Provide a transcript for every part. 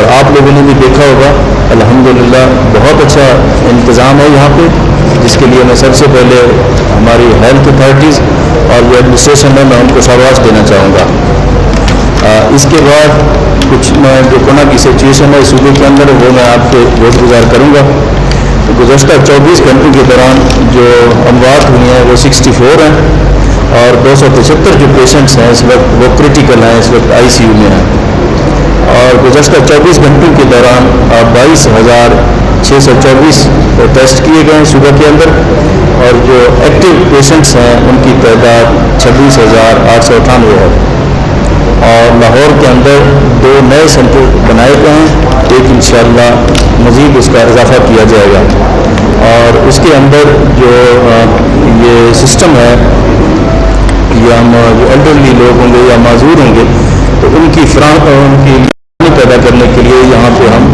اور آپ لوگوں نے بھی دیکھا ہوگا الحمدللہ بہت اچھا انتظام ہے یہاں پہ، جس کے لیے میں سب سے پہلے ہماری ہیلتھ اتھارٹیز اور جو ایڈمنسٹریشن ہے میں ان کو شاباش دینا چاہوں گا۔ اس کے بعد کچھ میں جو کورونا کی سچویشن ہے صوبے کے اندر وہ میں آپ کے گوشت گزار کروں گا۔ گزشتہ 24 گھنٹوں کے دوران جو اموات ہوئی ہیں وہ 64 ہیں اور 273 جو پیشنٹس ہیں اس وقت وہ کرٹیکل ہیں، اس وقت ICU میں ہیں۔ اور گزشتہ 24 گھنٹوں کے دوران 22,624 ٹیسٹ کیے گئے ہیں صوبہ کے اندر، اور جو ایکٹیو پیشنٹس ہیں ان کی تعداد 26,898 ہے۔ اور لاہور کے اندر 2 نئے سینٹر بنائے گئے ہیں، ایک انشاءاللہ مزید اس کا اضافہ کیا جائے گا۔ اور اس کے اندر جو یہ سسٹم ہے، یہ ہم جو ایلڈرلی لوگ ہوں گے یا معذور ہوں گے تو ان کی پیدا کرنے کے لیے یہاں پہ ہم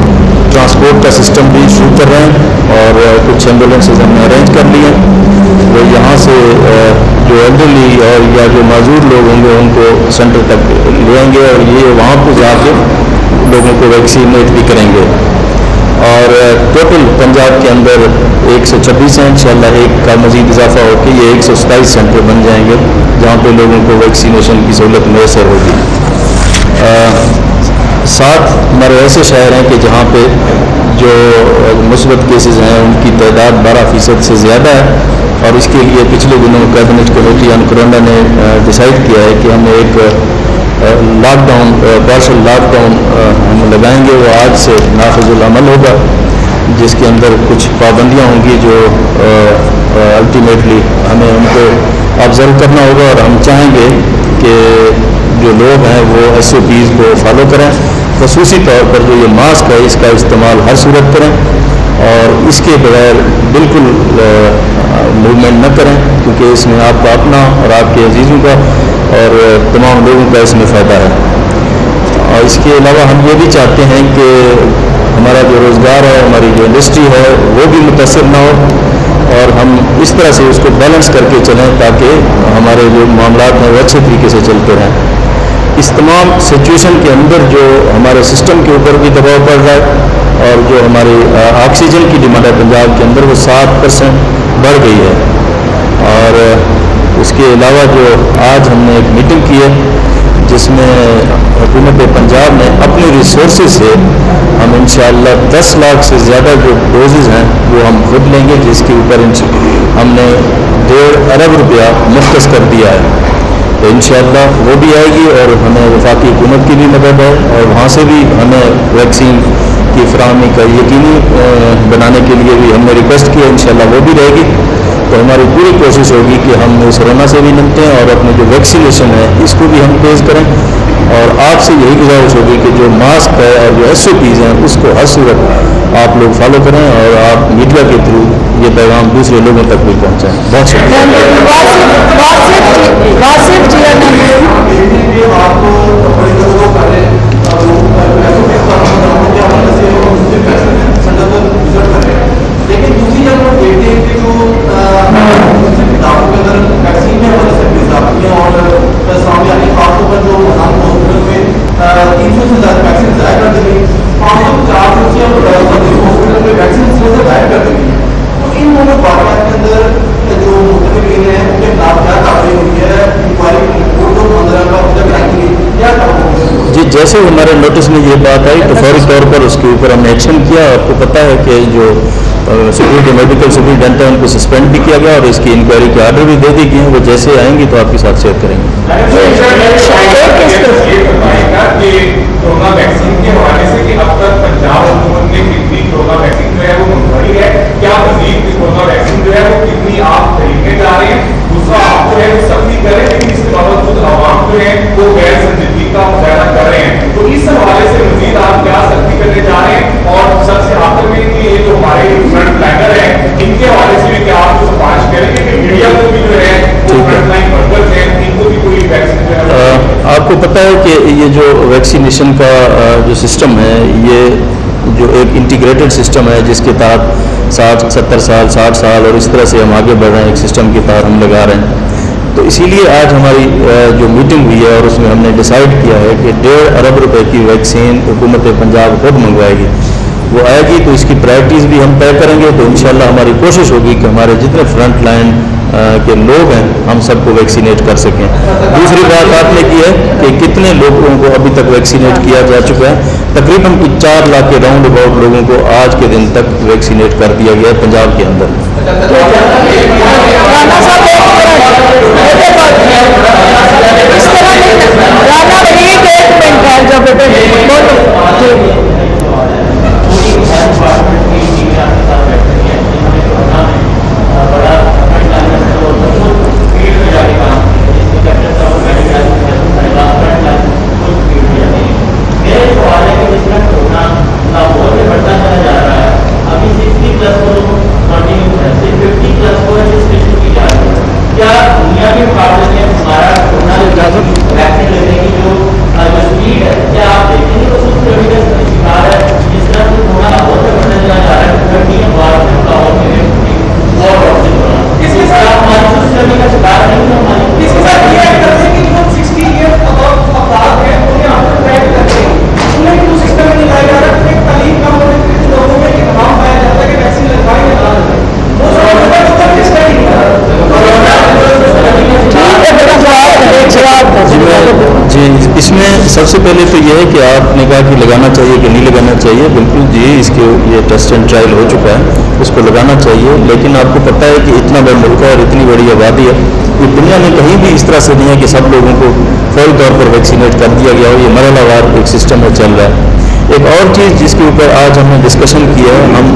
ٹرانسپورٹ کا سسٹم بھی شروع کر رہے ہیں، اور کچھ ایمبولینسز ہم نے ارینج کر لی ہیں، وہ یہاں سے جو ایلڈرلی اور یا جو معذور لوگ ہوں گے ان کو سینٹر تک لے آئیں گے، اور یہ وہاں پہ جا کے لوگوں کو ویکسینیٹ بھی کریں گے۔ اور ٹوٹل پنجاب کے اندر 126 ہیں، انشاءاللہ ایک کا مزید اضافہ ہو کے یہ 127 سینٹر بن جائیں گے جہاں پہ لوگوں کو ویکسینیشن کی سہولت میسر ہوگی۔ 7 ہمارے ایسے شہر ہیں کہ جہاں پہ جو مثبت کیسز ہیں ان کی تعداد 12% سے زیادہ ہے، اور اس کے لیے پچھلے دنوں کیبنٹ کمیٹی آن کورونا نے ڈیسائیڈ کیا ہے کہ ہم ایک lockdown partial lockdown ہم لگائیں گے، وہ آج سے نافذ العمل ہوگا، جس کے اندر کچھ پابندیاں ہوں گی جو الٹیمیٹلی ہمیں ان کو آبزرو کرنا ہوگا، اور ہم چاہیں گے کہ جو لوگ ہیں وہ SOPs کو فالو کریں، خصوصی طور پر جو یہ ماسک ہے اس کا استعمال ہر صورت کریں، اور اس کے بغیر بالکل موومنٹ نہ کریں، کیونکہ اس میں آپ کا اپنا اور آپ کے عزیزوں کا اور تمام لوگوں کا اس میں فائدہ ہے۔ اور اس کے علاوہ ہم یہ بھی چاہتے ہیں کہ ہمارا جو روزگار ہے، ہماری جو انڈسٹری ہے وہ بھی متاثر نہ ہو، اور ہم اس طرح سے اس کو بیلنس کر کے چلیں تاکہ ہمارے جو معاملات ہیں وہ اچھے طریقے سے چلتے رہیں۔ اس تمام سچویشن کے اندر جو ہمارے سسٹم کے اوپر بھی دباؤ پڑ رہا ہے، اور جو ہماری آکسیجن کی ڈیمانڈ ہے پنجاب کے اندر وہ 7% بڑھ گئی ہے۔ اور اس کے علاوہ جو آج ہم نے ایک میٹنگ کی ہے جس میں حکومت پنجاب نے اپنے ریسورسز سے ہم انشاءاللہ 10 لاکھ سے زیادہ جو ڈوزز ہیں وہ ہم خود لیں گے، جس کے اوپر ہم نے 1.5 ارب روپیہ مختص کر دیا ہے، تو انشاءاللہ وہ بھی آئے گی، اور ہمیں وفاقی حکومت کی بھی مدد ہے، اور وہاں سے بھی ہمیں ویکسین کی فراہمی کا یقینی بنانے کے لیے بھی ہم نے ریکویسٹ کی ہے، انشاءاللہ وہ بھی رہے گی۔ تو ہماری پوری کوشش ہوگی کہ ہم اس کورونا سے بھی نمٹیں اور اپنی جو ویکسینیشن ہے اس کو بھی ہم تیز کریں، اور آپ سے یہی گزارش ہوگی کہ جو ماسک ہے اور جو SOPs ہیں اس کو ہر صورت آپ لوگ فالو کریں، اور آپ میڈیا کے تھرو یہ پیغام دوسرے لوگوں تک بھی پہنچائیں۔ بہت شکریہ۔ لیکن دوسری جب وہ دیکھتے ہیں کہ جو کتابوں کے اندر ویکسین میں وجہ سے اضافیاں اور سامنے آنے خاص طور پر جو مقام ہاسپٹل میں 300 سے زیادہ ویکسین ضائع کر دی گئی، 500 سے 400 ہاسپٹل میں ویکسین ضائع کر دی گئی، تو ان دونوں واقعات کے اندر جو مختلف ہیں ان کے خلاف کیا کارروائی ہوئی ہے؟ انکوائری کو 15 کا مطلب آئی گئی کیا کارروائی؟ جی، جیسے ہمارے نوٹس میں یہ بات آئی تو فوری طور پر اس کے اوپر ہم نے ایکشن کیا۔ آپ کو پتہ ہے کہ جو سیکورٹی میڈیکل سپرنٹینڈنٹ ہے ان کو سسپینڈ بھی کیا گیا، اور اس کی انکوائری کے آرڈر بھی دے دی گئے ہیں، وہ جیسے آئیں گی تو آپ کے ساتھ شیئر کریں گے۔ کورونا ویکسین کے حوالے سے کہ اب تک پنجاب حکومت نے کتنی کورونا ویکسین جو ہے وہ منظوری ہے، کیا مزید کورونا ویکسین جو ہے وہ کتنی آپ خریدنے جا رہے ہیں؟ دوسرا آپ جو ہے وہ سختی کریں، لیکن اس کے باوجود عوام جو ہے وہ غیر سنجیدگی کا مظاہرہ کر رہے ہیں، تو اس حوالے سے مزید آپ کیا سختی کرنے جا رہے ہیں؟ اور سب سے آخر میں کہ یہ جو ہمارے فرنٹ لائنر ہیں ان کے حوالے سے بھی کیا آپ کو سفارش کریں گے کہ میڈیا کو بھی جو ہے وہ فرنٹ لائن ورکرز ہیں ان کو بھی کوئی ویکسین جو ہے؟ آپ کو پتہ ہے کہ یہ جو ویکسینیشن کا جو سسٹم ہے یہ جو ایک انٹیگریٹڈ سسٹم ہے جس کے تحت 60 70 سال 60 سال اور اس طرح سے ہم آگے بڑھ رہے ہیں، ایک سسٹم کے تحت ہم لگا رہے ہیں۔ تو اسی لیے آج ہماری جو میٹنگ ہوئی ہے اور اس میں ہم نے ڈیسائیڈ کیا ہے کہ 1.5 ارب روپے کی ویکسین حکومت پنجاب خود منگوائے گی. وہ آئے گی تو اس کی پرائرٹیز بھی ہم طے کریں گے. تو انشاءاللہ ہماری کوشش ہوگی کہ ہمارے جتنے فرنٹ لائن کے لوگ ہیں ہم سب کو ویکسینیٹ کر سکیں. دوسری بات آپ نے کی ہے کہ کتنے لوگوں کو ابھی تک ویکسینیٹ کیا جا چکا ہے. تقریباً 4 لاکھ کے راؤنڈ اباؤٹ لوگوں کو آج کے دن تک ویکسینیٹ کر دیا گیا ہے پنجاب کے اندر. اس میں سب سے پہلے تو یہ ہے کہ آپ نے کہا کہ لگانا چاہیے کہ نہیں لگانا چاہیے. بالکل جی, اس کے یہ ٹیسٹ اینڈ ٹرائل ہو چکا ہے, اس کو لگانا چاہیے. لیکن آپ کو پتہ ہے کہ اتنا بڑا ملک ہے اور اتنی بڑی آبادی ہے, یہ دنیا میں کہیں بھی اس طرح سے نہیں ہے کہ سب لوگوں کو فوری طور پر ویکسینیٹ کر دیا گیا ہو. یہ مرحلہ وار ایک سسٹم ہے چل رہا ہے. ایک اور چیز جس کے اوپر آج ہم نے ڈسکشن کیا ہے, ہم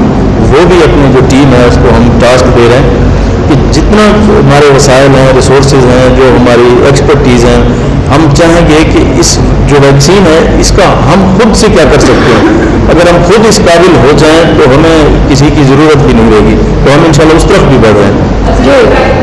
وہ بھی اپنی جو ٹیم ہے اس کو ہم ٹاسک دے رہے ہیں کہ جتنا ہمارے وسائل ہیں, ریسورسز ہیں, جو ہماری ایکسپرٹیز ہیں, ہم چاہیں گے کہ اس جو ویکسین ہے اس کا ہم خود سے کیا کر سکتے ہیں. اگر ہم خود اس قابل ہو جائیں تو ہمیں کسی کی ضرورت بھی نہیں رہے گی. تو ہم انشاءاللہ اس طرف بھی بڑھ رہے ہیں.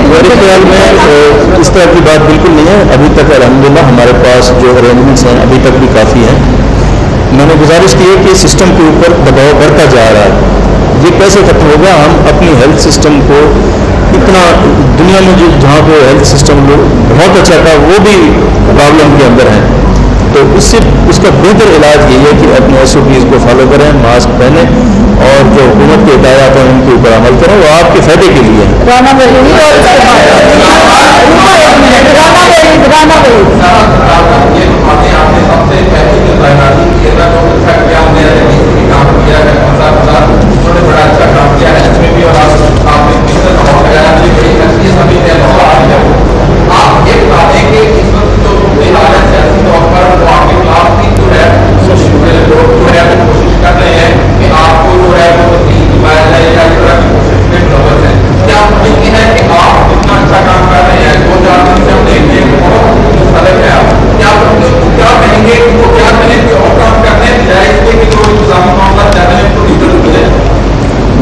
میرے خیال میں اس طرح کی بات بالکل نہیں ہے. ابھی تک الحمدللہ ہمارے پاس جو ارینجمنٹس ہیں ابھی تک بھی کافی ہیں. میں نے گزارش کی ہے کہ سسٹم کے اوپر دباؤ بڑھتا جا رہا ہے. یہ کیسے ختم ہوگا؟ ہم اپنی ہیلتھ سسٹم کو اتنا دنیا میں جو جہاں پہ ہیلتھ سسٹم بہت اچھا تھا وہ بھی پرابلم کے اندر ہیں. تو اس کا بہتر علاج یہ ہے کہ اپنے SOPs کو فالو کریں, ماسک پہنیں اور جو حکومت کے ہدایات ہیں ان کے اوپر عمل کریں. وہ آپ کے فائدے کے لیے ہیں.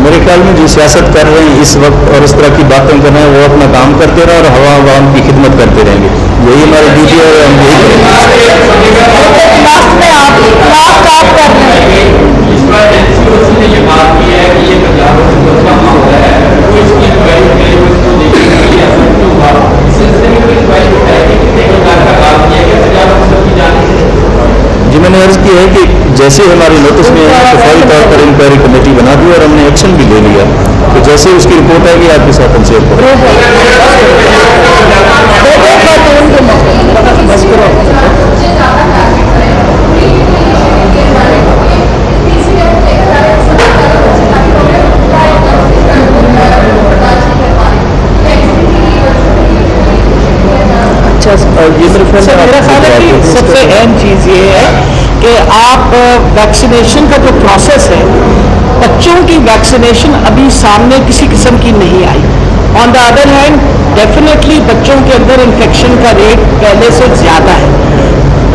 میرے خیال میں جو سیاست کر رہے ہیں اس وقت اور اس طرح کی باتیں کر رہے ہیں وہ اپنا کام کرتے رہیں اور عوام کی خدمت کرتے رہیں گے. یہی ہماری ڈیوٹی ہے اور ہم یہی جی میں نے عرض کی ہے کہ جیسے ہماری نوٹس میں ہے تو فوری طور پر انکوائری کمیٹی بنا دی اور ہم نے ایکشن بھی لے لیا. تو جیسے اس کی رپورٹ آئے گی آپ کے ساتھ ہم شیئر کریں گے. میرا خیال ہے کہ سب سے اہم چیز یہ ہے کہ آپ ویکسینیشن کا جو پروسیس ہے, بچوں کی ویکسینیشن ابھی سامنے کسی قسم کی نہیں آئی. آن دا ادر ہینڈ ڈیفینیٹلی بچوں کے اندر انفیکشن کا ریٹ پہلے سے زیادہ ہے.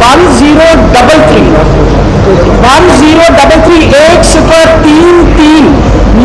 1033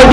ID